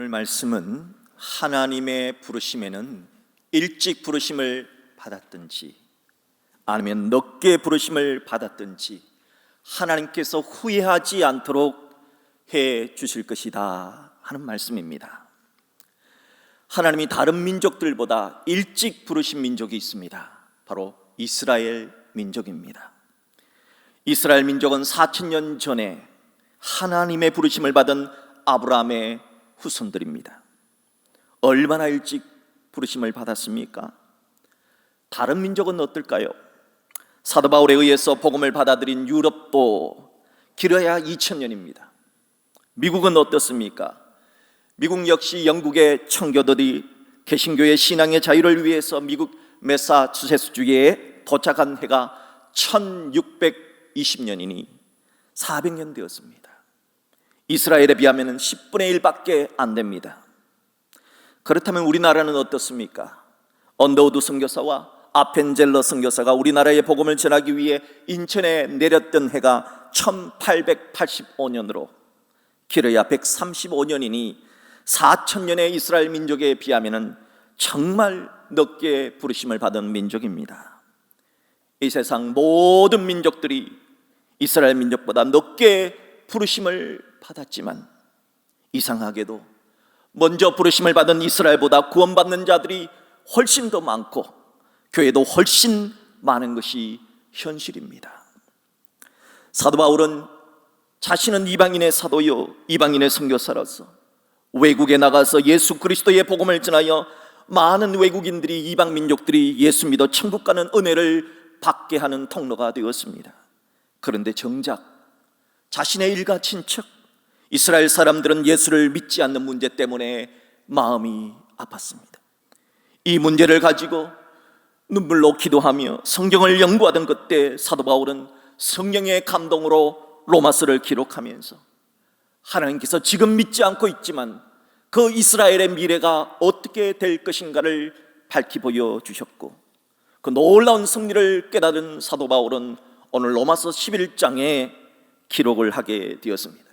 오늘 말씀은 하나님의 부르심에는 일찍 부르심을 받았든지 아니면 늦게 부르심을 받았든지 하나님께서 후회하지 않도록 해 주실 것이다 하는 말씀입니다. 하나님이 다른 민족들보다 일찍 부르신 민족이 있습니다. 바로 이스라엘 민족입니다. 이스라엘 민족은 4000년 전에 하나님의 부르심을 받은 아브라함의 후손들입니다. 얼마나 일찍 부르심을 받았습니까? 다른 민족은 어떨까요? 사도 바울에 의해서 복음을 받아들인 유럽도 길어야 2000년입니다. 미국은 어떻습니까? 미국 역시 영국의 청교도들이 개신교의 신앙의 자유를 위해서 미국 매사추세츠주에 도착한 해가 1620년이니 400년 되었습니다. 이스라엘에 비하면 10분의 1밖에 안 됩니다. 그렇다면 우리나라는 어떻습니까? 언더우드 선교사와 아펜젤러 선교사가 우리나라의 복음을 전하기 위해 인천에 내렸던 해가 1885년으로 길어야 135년이니 4000년의 이스라엘 민족에 비하면 정말 늦게 부르심을 받은 민족입니다. 이 세상 모든 민족들이 이스라엘 민족보다 늦게 부르심을 받았지만 이상하게도 먼저 부르심을 받은 이스라엘보다 구원받는 자들이 훨씬 더 많고 교회도 훨씬 많은 것이 현실입니다. 사도 바울은 자신은 이방인의 사도요 이방인의 선교사로서 외국에 나가서 예수 그리스도의 복음을 전하여 많은 외국인들이 이방 민족들이 예수 믿어 천국 가는 은혜를 받게 하는 통로가 되었습니다. 그런데 정작 자신의 일가 친척 이스라엘 사람들은 예수를 믿지 않는 문제 때문에 마음이 아팠습니다. 이 문제를 가지고 눈물로 기도하며 성경을 연구하던 그때 사도 바울은 성령의 감동으로 로마서를 기록하면서 하나님께서 지금 믿지 않고 있지만 그 이스라엘의 미래가 어떻게 될 것인가를 밝히 보여주셨고 그 놀라운 승리를 깨달은 사도 바울은 오늘 로마서 11장에 기록을 하게 되었습니다.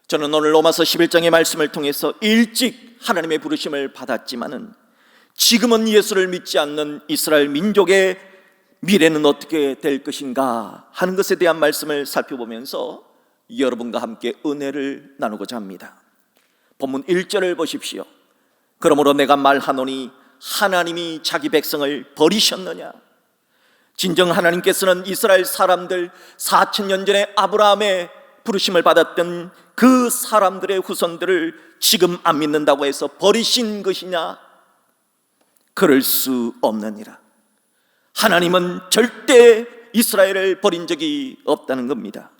저는 오늘 로마서 11장의 말씀을 통해서 일찍 하나님의 부르심을 받았지만은 지금은 예수를 믿지 않는 이스라엘 민족의 미래는 어떻게 될 것인가 하는 것에 대한 말씀을 살펴보면서 여러분과 함께 은혜를 나누고자 합니다. 본문 1절을 보십시오. 그러므로 내가 말하노니 하나님이 자기 백성을 버리셨느냐? 진정 하나님께서는 이스라엘 사람들 4000년 전에 아브라함의 부르심을 받았던 그 사람들의 후손들을 지금 안 믿는다고 해서 버리신 것이냐? 그럴 수 없느니라. 하나님은 절대 이스라엘을 버린 적이 없다는 겁니다.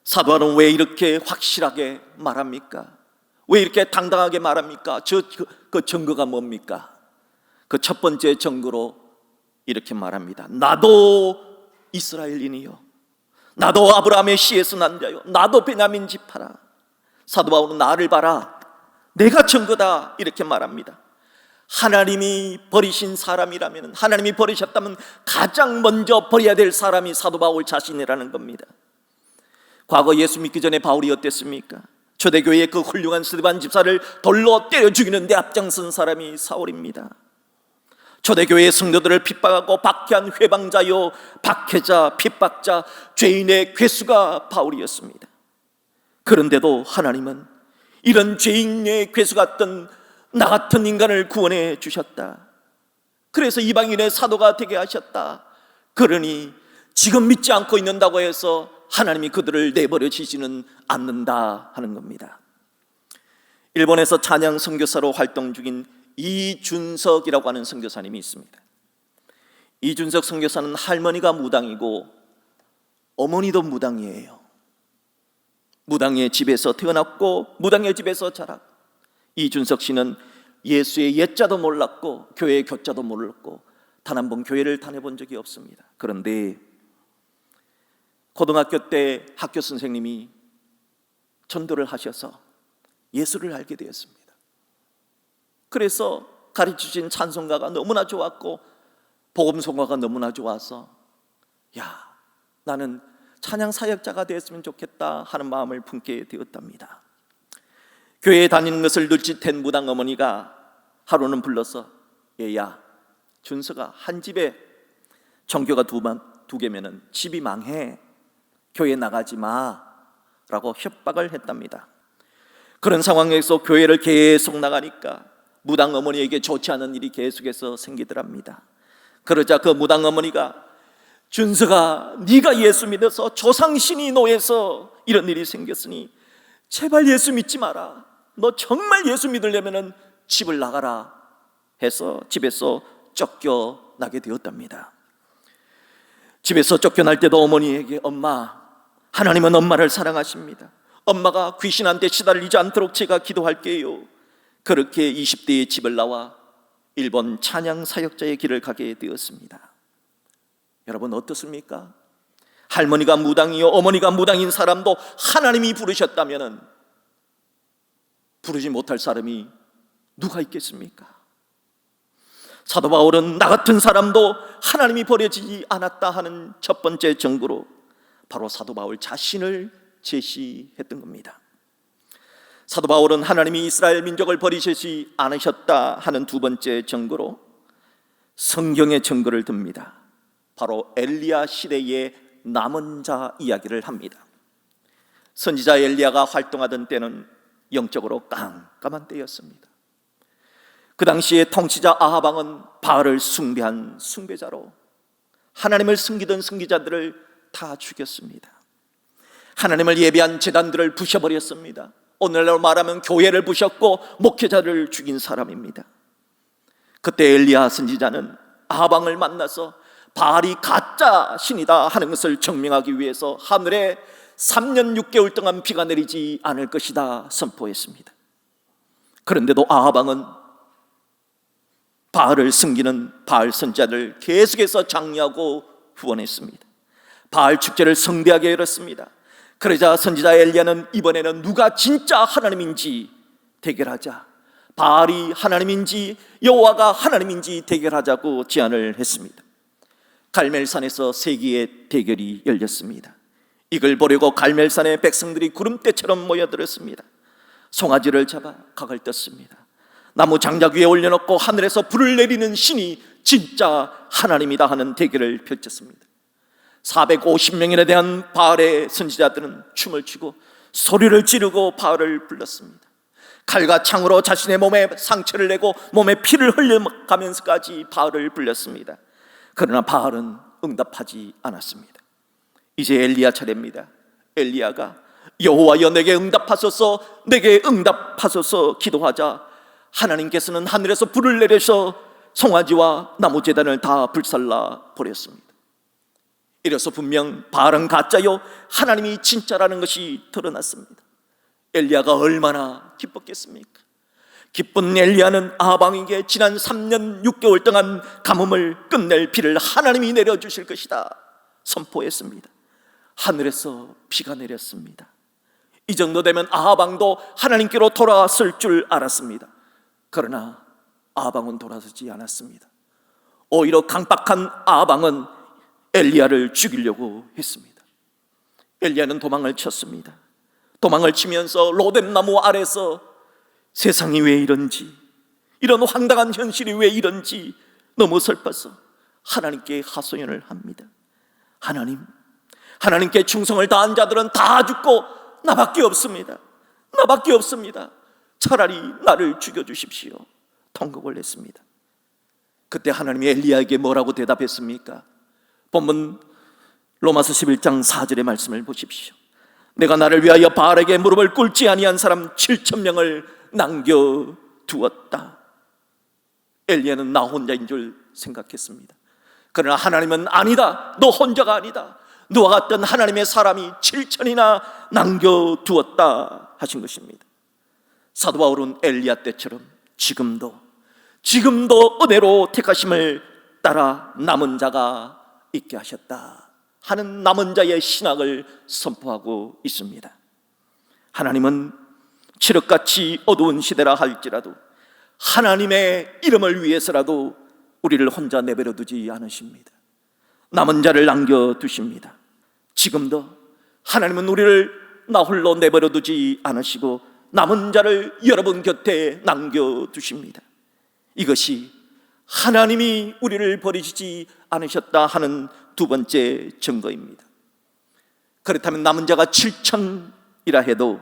사도 바울은 왜 이렇게 확실하게 말합니까? 왜 이렇게 당당하게 말합니까? 그 증거가 뭡니까? 그 첫 번째 증거로 이렇게 말합니다. 나도 이스라엘인이요, 나도 아브라함의 씨에서 난 자요, 나도 베냐민 지파라. 사도 바울은 나를 봐라, 내가 증거다 이렇게 말합니다. 하나님이 버리신 사람이라면, 하나님이 버리셨다면 가장 먼저 버려야 될 사람이 사도 바울 자신이라는 겁니다. 과거 예수 믿기 전에 바울이 어땠습니까? 초대교회의 그 훌륭한 스데반 집사를 돌로 때려 죽이는데 앞장선 사람이 사울입니다. 초대교회의 성도들을 핍박하고 박해한 회방자요, 박해자, 핍박자, 죄인의 괴수가 바울이었습니다. 그런데도 하나님은 이런 죄인의 괴수 같던 나 같은 인간을 구원해 주셨다. 그래서 이방인의 사도가 되게 하셨다. 그러니 지금 믿지 않고 있는다고 해서 하나님이 그들을 내버려지지는 않는다 하는 겁니다. 일본에서 찬양 선교사로 활동 중인 이준석이라고 하는 선교사님이 있습니다. 이준석 선교사는 할머니가 무당이고 어머니도 무당이에요. 무당의 집에서 태어났고 무당의 집에서 자랐고, 이준석 씨는 예수의 옛자도 몰랐고 교회의 교자도 몰랐고 단 한 번 교회를 다녀본 적이 없습니다. 그런데 고등학교 때 학교 선생님이 전도를 하셔서 예수를 알게 되었습니다. 그래서 가르치신 찬송가가 너무나 좋았고 복음송가가 너무나 좋아서 나는 찬양 사역자가 되었으면 좋겠다 하는 마음을 품게 되었답니다. 교회에 다니는 것을 눈치챈 무당 어머니가 하루는 불러서 얘야, 준서가 한 집에 종교가 두 개면은 집이 망해, 교회 나가지 마 라고 협박을 했답니다. 그런 상황에서 교회를 계속 나가니까 무당 어머니에게 좋지 않은 일이 계속해서 생기더랍니다. 그러자 그 무당 어머니가 준서가 네가 예수 믿어서 조상신이 노예서 이런 일이 생겼으니 제발 예수 믿지 마라, 너 정말 예수 믿으려면 집을 나가라 해서 집에서 쫓겨나게 되었답니다. 집에서 쫓겨날 때도 어머니에게 엄마, 하나님은 엄마를 사랑하십니다. 엄마가 귀신한테 시달리지 않도록 제가 기도할게요. 그렇게 20대에 집을 나와 일본 찬양 사역자의 길을 가게 되었습니다. 여러분 어떻습니까? 할머니가 무당이요 어머니가 무당인 사람도 하나님이 부르셨다면 부르지 못할 사람이 누가 있겠습니까? 사도 바울은 나 같은 사람도 하나님이 버려지지 않았다 하는 첫 번째 증거로 바로 사도 바울 자신을 제시했던 겁니다. 사도 바울은 하나님이 이스라엘 민족을 버리시지 않으셨다 하는 두 번째 증거로 성경의 증거를 듭니다. 바로 엘리야 시대의 남은 자 이야기를 합니다. 선지자 엘리야가 활동하던 때는 영적으로 깜깜한 때였습니다. 그 당시에 통치자 아합 왕은 바알을 숭배한 숭배자로 하나님을 숨기던 승기자들을 다 죽였습니다. 하나님을 예배한 제단들을 부셔버렸습니다. 오늘날로 말하면 교회를 부셨고 목회자를 죽인 사람입니다. 그때 엘리야 선지자는 아합 왕을 만나서 바알이 가짜 신이다 하는 것을 증명하기 위해서 하늘에 3년 6개월 동안 비가 내리지 않을 것이다 선포했습니다. 그런데도 아합 왕은 바알을 숨기는 바알 선지자를 계속해서 장려하고 후원했습니다. 바알 축제를 성대하게 열었습니다. 그러자 선지자 엘리야는 이번에는 누가 진짜 하나님인지 대결하자, 바알이 하나님인지 여호와가 하나님인지 대결하자고 제안을 했습니다. 갈멜산에서 세기의 대결이 열렸습니다. 이걸 보려고 갈멜산의 백성들이 구름대처럼 모여들었습니다. 송아지를 잡아 각을 떴습니다. 나무 장작 위에 올려놓고 하늘에서 불을 내리는 신이 진짜 하나님이다 하는 대결을 펼쳤습니다. 450명에 대한 바알의 선지자들은 춤을 추고 소리를 지르고 바알을 불렀습니다. 칼과 창으로 자신의 몸에 상처를 내고 몸에 피를 흘려가면서까지 바알을 불렀습니다. 그러나 바알은 응답하지 않았습니다. 이제 엘리야 차례입니다. 엘리야가 여호와여 내게 응답하소서, 내게 응답하소서 기도하자 하나님께서는 하늘에서 불을 내려서 송아지와 나무 제단을 다 불살라 버렸습니다. 이래서 분명 바알은 가짜요 하나님이 진짜라는 것이 드러났습니다. 엘리야가 얼마나 기뻤겠습니까? 기쁜 엘리야는 아합 왕에게 지난 3년 6개월 동안 가뭄을 끝낼 비를 하나님이 내려주실 것이다 선포했습니다. 하늘에서 비가 내렸습니다. 이 정도 되면 아합 왕도 하나님께로 돌아왔을 줄 알았습니다. 그러나 아합 왕은 돌아서지 않았습니다. 오히려 강박한 아합 왕은 엘리야를 죽이려고 했습니다. 엘리야는 도망을 쳤습니다. 도망을 치면서 로뎀나무 아래서 세상이 왜 이런지, 이런 황당한 현실이 왜 이런지 너무 슬퍼서 하나님께 하소연을 합니다. 하나님께 충성을 다한 자들은 다 죽고 나밖에 없습니다. 나밖에 없습니다. 차라리 나를 죽여주십시오. 통곡을 했습니다. 그때 하나님이 엘리야에게 뭐라고 대답했습니까? 본문 로마서 11장 4절의 말씀을 보십시오. 내가 나를 위하여 바알에게 무릎을 꿇지 아니한 사람 7,000명을 남겨두었다. 엘리야는 나 혼자인 줄 생각했습니다. 그러나 하나님은 아니다, 너 혼자가 아니다, 너와 같던 하나님의 사람이 7,000이나 남겨두었다 하신 것입니다. 사도 바울은 엘리야 때처럼 지금도 은혜로 택하심을 따라 남은 자가 있게 하셨다 하는 남은 자의 신학을 선포하고 있습니다. 하나님은 칠흑같이 어두운 시대라 할지라도 하나님의 이름을 위해서라도 우리를 혼자 내버려 두지 않으십니다. 남은 자를 남겨두십니다. 지금도 하나님은 우리를 나 홀로 내버려 두지 않으시고 남은 자를 여러분 곁에 남겨두십니다. 이것이 하나님이 우리를 버리시지 않으셨다 하는 두 번째 증거입니다. 그렇다면 남은 자가 7천이라 해도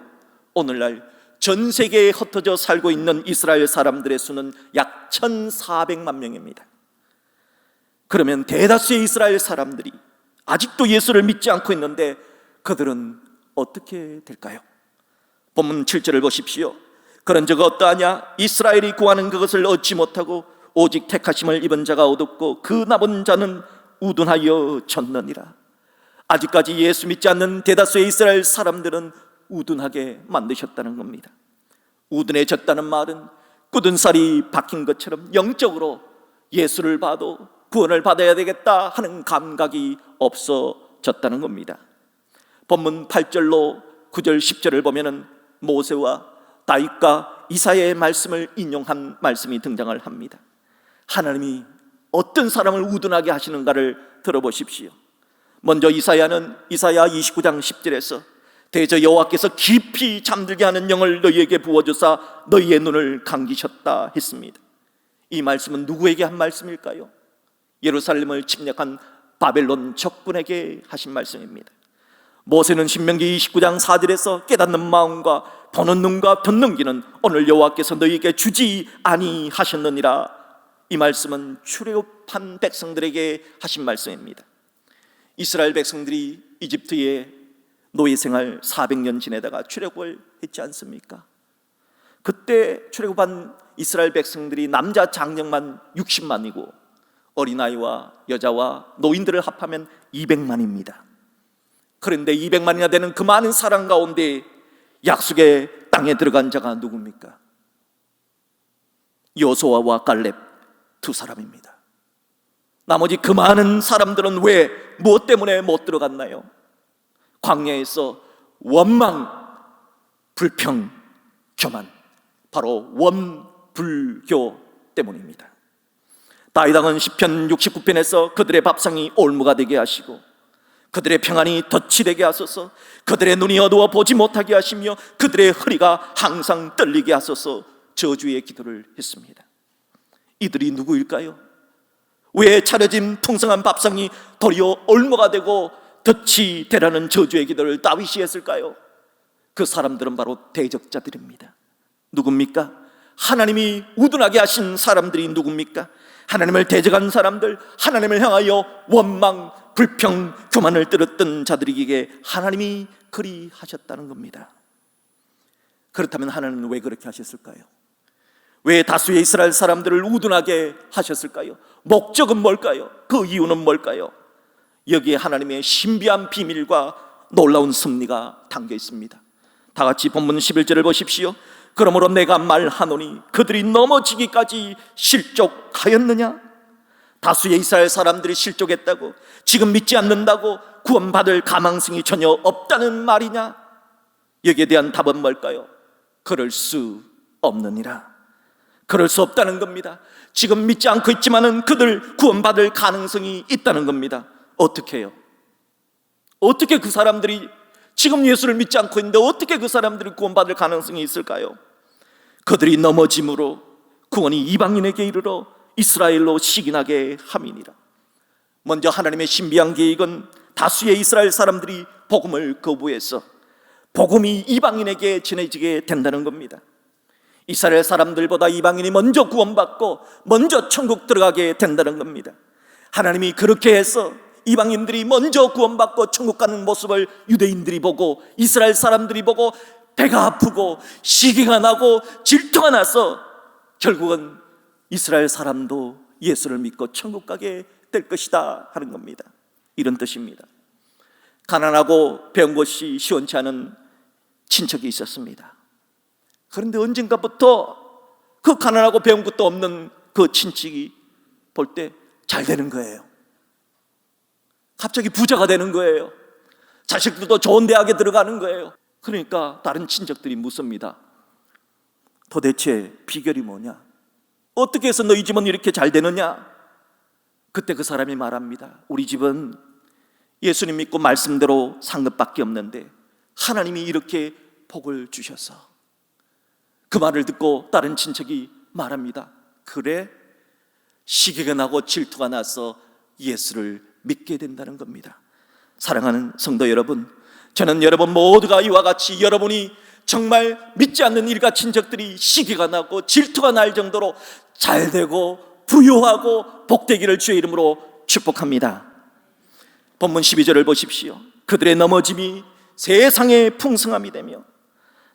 오늘날 전 세계에 흩어져 살고 있는 이스라엘 사람들의 수는 약 1,400만 명입니다. 그러면 대다수의 이스라엘 사람들이 아직도 예수를 믿지 않고 있는데 그들은 어떻게 될까요? 본문 7절을 보십시오. 그런 적 어떠하냐? 이스라엘이 구하는 그것을 얻지 못하고 오직 택하심을 입은 자가 얻었고 그 남은 자는 우둔하여 졌느니라. 아직까지 예수 믿지 않는 대다수의 이스라엘 사람들은 우둔하게 만드셨다는 겁니다. 우둔해졌다는 말은 굳은 살이 박힌 것처럼 영적으로 예수를 봐도 구원을 받아야 되겠다 하는 감각이 없어졌다는 겁니다. 본문 8절로 9절 10절을 보면은 모세와 다윗과 이사야의 말씀을 인용한 말씀이 등장을 합니다. 하나님이 어떤 사람을 우둔하게 하시는가를 들어보십시오. 먼저 이사야는 이사야 29장 10절에서 대저 여호와께서 깊이 잠들게 하는 영을 너희에게 부어주사 너희의 눈을 감기셨다 했습니다. 이 말씀은 누구에게 한 말씀일까요? 예루살렘을 침략한 바벨론 적군에게 하신 말씀입니다. 모세는 신명기 29장 4절에서 깨닫는 마음과 보는 눈과 듣는 귀는 오늘 여호와께서 너희에게 주지 아니하셨느니라. 이 말씀은 출애굽한 백성들에게 하신 말씀입니다. 이스라엘 백성들이 이집트에 노예 생활 400년 지내다가 출애굽을 했지 않습니까? 그때 출애굽한 이스라엘 백성들이 남자 장정만 60만이고 어린아이와 여자와 노인들을 합하면 200만입니다. 그런데 200만이나 되는 그 많은 사람 가운데 약속의 땅에 들어간 자가 누굽니까? 여호수아와 갈렙 두 사람입니다. 나머지 그 많은 사람들은 왜 무엇 때문에 못 들어갔나요? 광야에서 원망, 불평, 교만, 바로 원불교 때문입니다. 다윗 왕은 시편 69편에서 그들의 밥상이 올무가 되게 하시고 그들의 평안이 덫이 되게 하소서, 그들의 눈이 어두워 보지 못하게 하시며 그들의 허리가 항상 떨리게 하소서 저주의 기도를 했습니다. 이들이 누구일까요? 왜 차려진 풍성한 밥상이 도리어 올무가 되고 덫이 되라는 저주의 기도를 다윗이 했을까요? 그 사람들은 바로 대적자들입니다. 누굽니까? 하나님이 우둔하게 하신 사람들이 누굽니까? 하나님을 대적한 사람들, 하나님을 향하여 원망, 불평, 교만을 떨었던 자들에게 하나님이 그리 하셨다는 겁니다. 그렇다면 하나님은 왜 그렇게 하셨을까요? 왜 다수의 이스라엘 사람들을 우둔하게 하셨을까요? 목적은 뭘까요? 그 이유는 뭘까요? 여기에 하나님의 신비한 비밀과 놀라운 섭리가 담겨 있습니다. 다 같이 본문 11절을 보십시오. 그러므로 내가 말하노니 그들이 넘어지기까지 실족하였느냐? 다수의 이스라엘 사람들이 실족했다고, 지금 믿지 않는다고 구원받을 가망성이 전혀 없다는 말이냐? 여기에 대한 답은 뭘까요? 그럴 수 없느니라. 그럴 수 없다는 겁니다. 지금 믿지 않고 있지만은 그들 구원받을 가능성이 있다는 겁니다. 어떻게 해요? 어떻게 그 사람들이 지금 예수를 믿지 않고 있는데 어떻게 그 사람들이 구원받을 가능성이 있을까요? 그들이 넘어짐으로 구원이 이방인에게 이르러 이스라엘로 시기나게 함이니라. 먼저 하나님의 신비한 계획은 다수의 이스라엘 사람들이 복음을 거부해서 복음이 이방인에게 전해지게 된다는 겁니다. 이스라엘 사람들보다 이방인이 먼저 구원받고 먼저 천국 들어가게 된다는 겁니다. 하나님이 그렇게 해서 이방인들이 먼저 구원받고 천국 가는 모습을 유대인들이 보고 이스라엘 사람들이 보고 배가 아프고 시기가 나고 질투가 나서 결국은 이스라엘 사람도 예수를 믿고 천국 가게 될 것이다 하는 겁니다. 이런 뜻입니다. 가난하고 배운 것이 시원치 않은 친척이 있었습니다. 그런데 언젠가부터 그 가난하고 배운 것도 없는 그 친척이 볼 때 잘 되는 거예요. 갑자기 부자가 되는 거예요. 자식들도 좋은 대학에 들어가는 거예요. 그러니까 다른 친척들이 묻습니다. 도대체 비결이 뭐냐? 어떻게 해서 너희 집은 이렇게 잘 되느냐? 그때 그 사람이 말합니다. 우리 집은 예수님 믿고 말씀대로 산 것밖에 없는데 하나님이 이렇게 복을 주셔서 그 말을 듣고 다른 친척이 말합니다. 그래, 시기가 나고 질투가 나서 예수를 믿게 된다는 겁니다. 사랑하는 성도 여러분, 저는 여러분 모두가 이와 같이 여러분이 정말 믿지 않는 일가 친척들이 시기가 나고 질투가 날 정도로 잘되고 부유하고 복되기를 주의 이름으로 축복합니다. 본문 12절을 보십시오. 그들의 넘어짐이 세상의 풍성함이 되며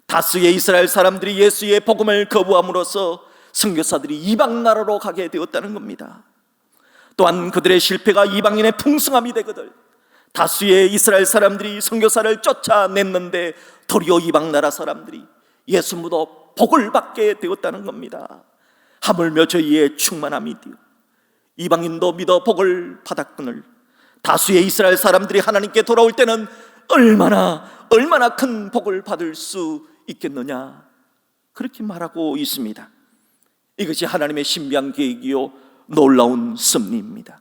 다수의 이스라엘 사람들이 예수의 복음을 거부함으로써 선교사들이 이방 나라로 가게 되었다는 겁니다. 또한 그들의 실패가 이방인의 풍성함이 되거든 다수의 이스라엘 사람들이 선교사를 쫓아냈는데 도리어 이방 나라 사람들이 예수 믿어 복을 받게 되었다는 겁니다. 하물며 저희의 충만함이 되어 이방인도 믿어 복을 받았거늘 다수의 이스라엘 사람들이 하나님께 돌아올 때는 얼마나 큰 복을 받을 수 있겠느냐, 그렇게 말하고 있습니다. 이것이 하나님의 신비한 계획이요 놀라운 섭리입니다.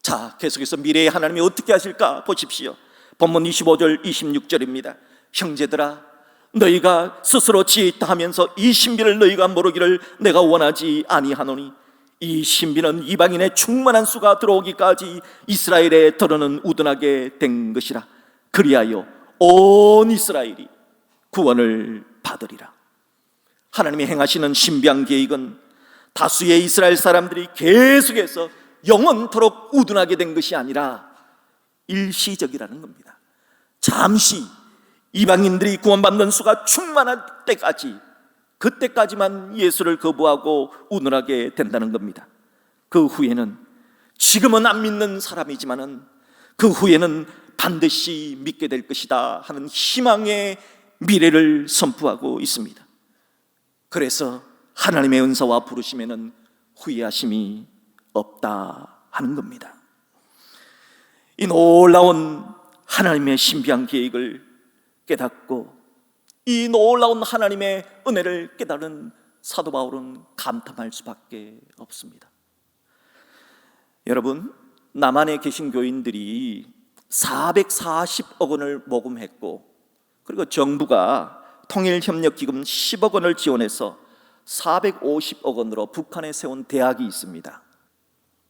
자, 계속해서 미래에 하나님이 어떻게 하실까 보십시오. 본문 25절 26절입니다. 형제들아, 너희가 스스로 지혜 있다 하면서 이 신비를 너희가 모르기를 내가 원하지 아니하노니 이 신비는 이방인의 충만한 수가 들어오기까지 이스라엘에 더러는 우둔하게 된 것이라. 그리하여 온 이스라엘이 구원을 받으리라. 하나님이 행하시는 신비한 계획은 다수의 이스라엘 사람들이 계속해서 영원토록 우둔하게 된 것이 아니라 일시적이라는 겁니다. 잠시 이방인들이 구원받는 수가 충만할 때까지, 그때까지만 예수를 거부하고 우둔하게 된다는 겁니다. 그 후에는, 지금은 안 믿는 사람이지만은 그 후에는 반드시 믿게 될 것이다 하는 희망의 미래를 선포하고 있습니다. 그래서 하나님의 은사와 부르심에는 후회하심이 없다 하는 겁니다. 이 놀라운 하나님의 신비한 계획을 깨닫고 이 놀라운 하나님의 은혜를 깨달은 사도 바울은 감탄할 수밖에 없습니다. 여러분, 남한에 계신 교인들이 440억 원을 모금했고, 그리고 정부가 통일협력기금 10억 원을 지원해서 450억 원으로 북한에 세운 대학이 있습니다.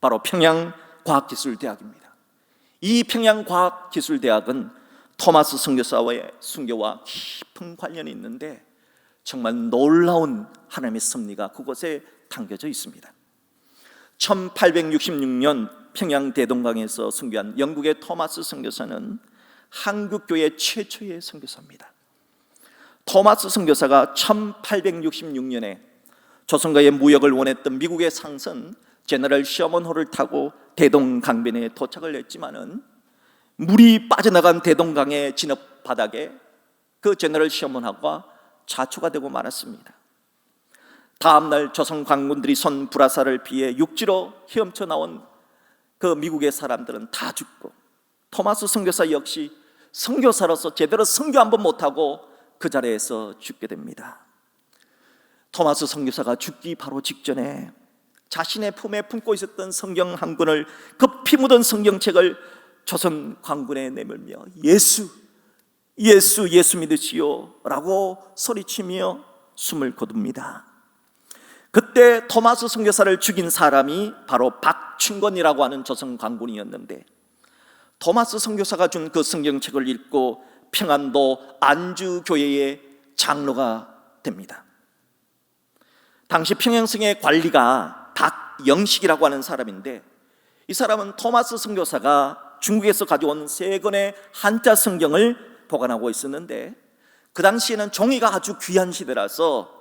바로 평양과학기술대학입니다. 이 평양과학기술대학은 토마스 선교사와의 순교와 깊은 관련이 있는데 정말 놀라운 하나님의 섭리가 그곳에 담겨져 있습니다. 1866년 평양 대동강에서 순교한 영국의 토마스 선교사는 한국교회 최초의 선교사입니다. 토마스 선교사가 1866년에 조선과의 무역을 원했던 미국의 상선 제너럴 셔먼호를 타고 대동강변에 도착을 했지만은 물이 빠져나간 대동강의 진업 바닥에 그 제너럴 셔먼호가 자초가 되고 말았습니다. 다음날 조선 관군들이 쏜 불화살을 피해 육지로 헤엄쳐 나온 그 미국의 사람들은 다 죽고, 토마스 선교사 역시 선교사로서 제대로 선교 한번 못하고 그 자리에서 죽게 됩니다. 토마스 선교사가 죽기 바로 직전에 자신의 품에 품고 있었던 성경 한 권을, 그 피 묻은 성경책을 조선 관군에 내밀며 예수 믿으시오 라고 소리치며 숨을 거둡니다. 그때 토마스 선교사를 죽인 사람이 바로 박충건이라고 하는 조선 관군이었는데, 토마스 선교사가 준 그 성경책을 읽고 평안도 안주교회의 장로가 됩니다. 당시 평양성의 관리가 박영식이라고 하는 사람인데, 이 사람은 토마스 선교사가 중국에서 가져온 3권의 한자 성경을 보관하고 있었는데, 그 당시에는 종이가 아주 귀한 시대라서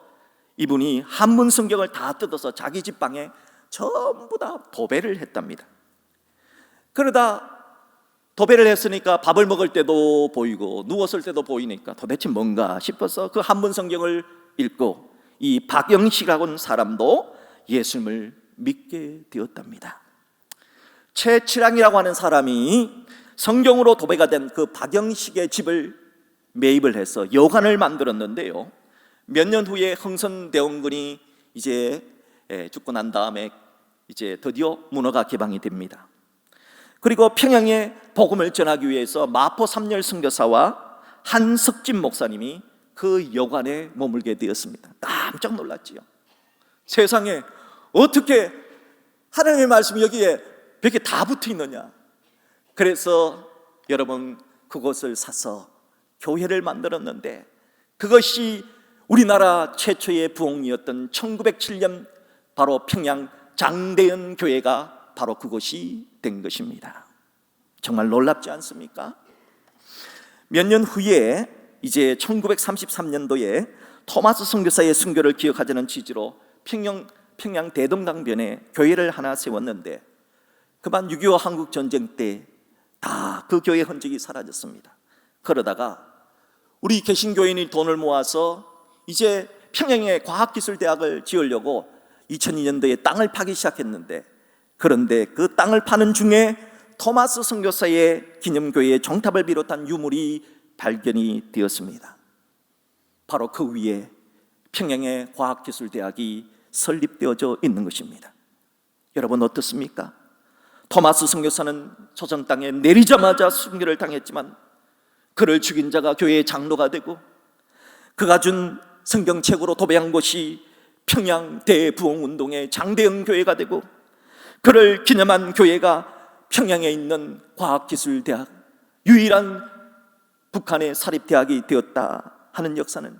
이분이 한문 성경을 다 뜯어서 자기 집 방에 전부 다 도배를 했답니다. 그러다 도배를 했으니까 밥을 먹을 때도 보이고 누웠을 때도 보이니까 도대체 뭔가 싶어서 그 한문 성경을 읽고 이 박영식이라고 하는 사람도 예수님을 믿게 되었답니다. 최칠랑이라고 하는 사람이 성경으로 도배가 된 그 박영식의 집을 매입을 해서 여관을 만들었는데요, 몇 년 후에 흥선대원군이 이제 죽고 난 다음에 이제 드디어 문호가 개방이 됩니다. 그리고 평양에 복음을 전하기 위해서 마포 삼열 선교사와 한석진 목사님이 그 여관에 머물게 되었습니다. 깜짝 놀랐지요. 세상에 어떻게 하나님의 말씀이 여기에 벽에 다 붙어 있느냐. 그래서 여러분, 그곳을 사서 교회를 만들었는데, 그것이 우리나라 최초의 부흥이었던 1907년 바로 평양 장대현 교회가 바로 그곳이 된 것입니다. 정말 놀랍지 않습니까? 몇 년 후에 이제 1933년도에 토마스 선교사의 순교를 기억하자는 취지로 평양 대동강변에 교회를 하나 세웠는데, 그만 6.25 한국전쟁 때 다 그 교회 흔적이 사라졌습니다. 그러다가 우리 개신교인이 돈을 모아서 이제 평양에 과학기술대학을 지으려고 2002년도에 땅을 파기 시작했는데, 그런데 그 땅을 파는 중에 토마스 선교사의 기념교회의 종탑을 비롯한 유물이 발견이 되었습니다. 바로 그 위에 평양의 과학기술대학이 설립되어져 있는 것입니다. 여러분 어떻습니까? 토마스 선교사는 조선 땅에 내리자마자 순교를 당했지만, 그를 죽인 자가 교회의 장로가 되고, 그가 준 성경책으로 도배한 곳이 평양 대부흥운동의 장대현 교회가 되고, 그를 기념한 교회가 평양에 있는 과학기술대학, 유일한 북한의 사립대학이 되었다 하는 역사는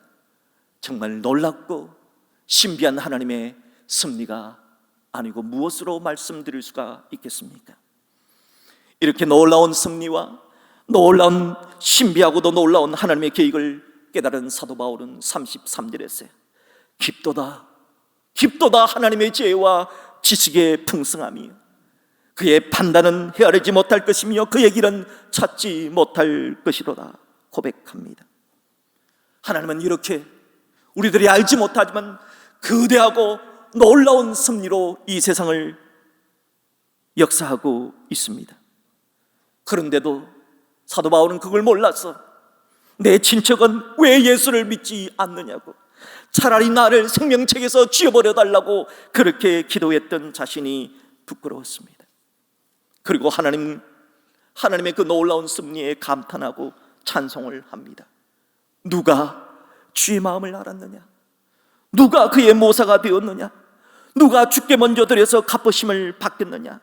정말 놀랍고 신비한 하나님의 섭리가 아니고 무엇으로 말씀드릴 수가 있겠습니까? 이렇게 놀라운 섭리와 놀라운 신비하고도 놀라운 하나님의 계획을 깨달은 사도 바울은 33절에서 깊도다 하나님의 지혜와 지식의 풍성함이요, 그의 판단은 헤아리지 못할 것이며 그의 길은 찾지 못할 것이로다 고백합니다. 하나님은 이렇게 우리들이 알지 못하지만 거대하고 놀라운 섭리로 이 세상을 역사하고 있습니다. 그런데도 사도 바울은 그걸 몰라서 내 친척은 왜 예수를 믿지 않느냐고, 차라리 나를 생명책에서 쥐어버려 달라고 그렇게 기도했던 자신이 부끄러웠습니다. 그리고 하나님의 그 놀라운 섭리에 감탄하고 찬송을 합니다. 누가 주의 마음을 알았느냐? 누가 그의 모사가 되었느냐? 누가 주께 먼저 드려서 갚으심을 받겠느냐?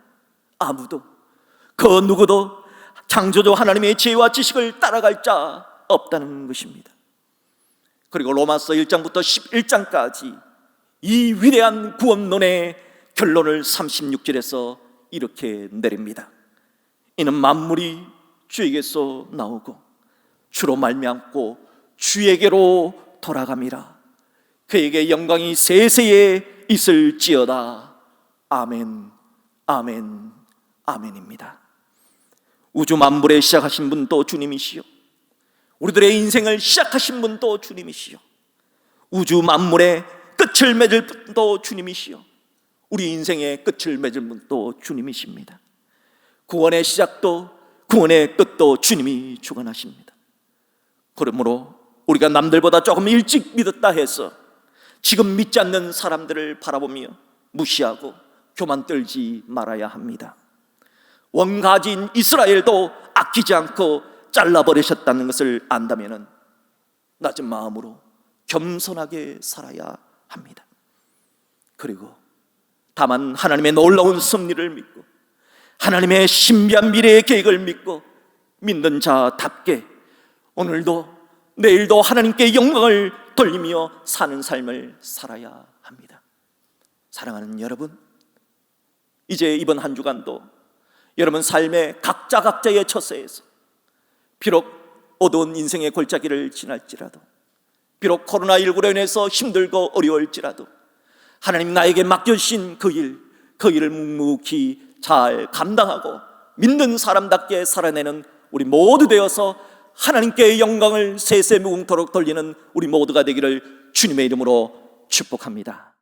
아무도, 그 누구도 창조주 하나님의 지혜와 지식을 따라갈 자 없다는 것입니다. 그리고 로마서 1장부터 11장까지 이 위대한 구원론의 결론을 36절에서 이렇게 내립니다. 이는 만물이 주에게서 나오고 주로 말미암고 주에게로 돌아감이라. 그에게 영광이 세세에 있을지어다. 아멘, 아멘, 아멘입니다. 우주 만물에 시작하신 분도 주님이시요, 우리들의 인생을 시작하신 분도 주님이시요, 우주 만물의 끝을 맺을 분도 주님이시요, 우리 인생의 끝을 맺을 분도 주님이십니다. 구원의 시작도 구원의 끝도 주님이 주관하십니다. 그러므로 우리가 남들보다 조금 일찍 믿었다 해서 지금 믿지 않는 사람들을 바라보며 무시하고 교만 떨지 말아야 합니다. 원가지인 이스라엘도 아끼지 않고 잘라버리셨다는 것을 안다면 낮은 마음으로 겸손하게 살아야 합니다. 그리고 다만 하나님의 놀라운 섭리를 믿고 하나님의 신비한 미래의 계획을 믿고 믿는 자답게 오늘도 내일도 하나님께 영광을 돌리며 사는 삶을 살아야 합니다. 사랑하는 여러분, 이제 이번 한 주간도 여러분 삶의 각자의 처소에서 비록 어두운 인생의 골짜기를 지날지라도, 비록 코로나19로 인해서 힘들고 어려울지라도 하나님 나에게 맡겨주신 그 일을 묵묵히 잘 감당하고 믿는 사람답게 살아내는 우리 모두 되어서 하나님께 영광을 세세 무궁토록 돌리는 우리 모두가 되기를 주님의 이름으로 축복합니다.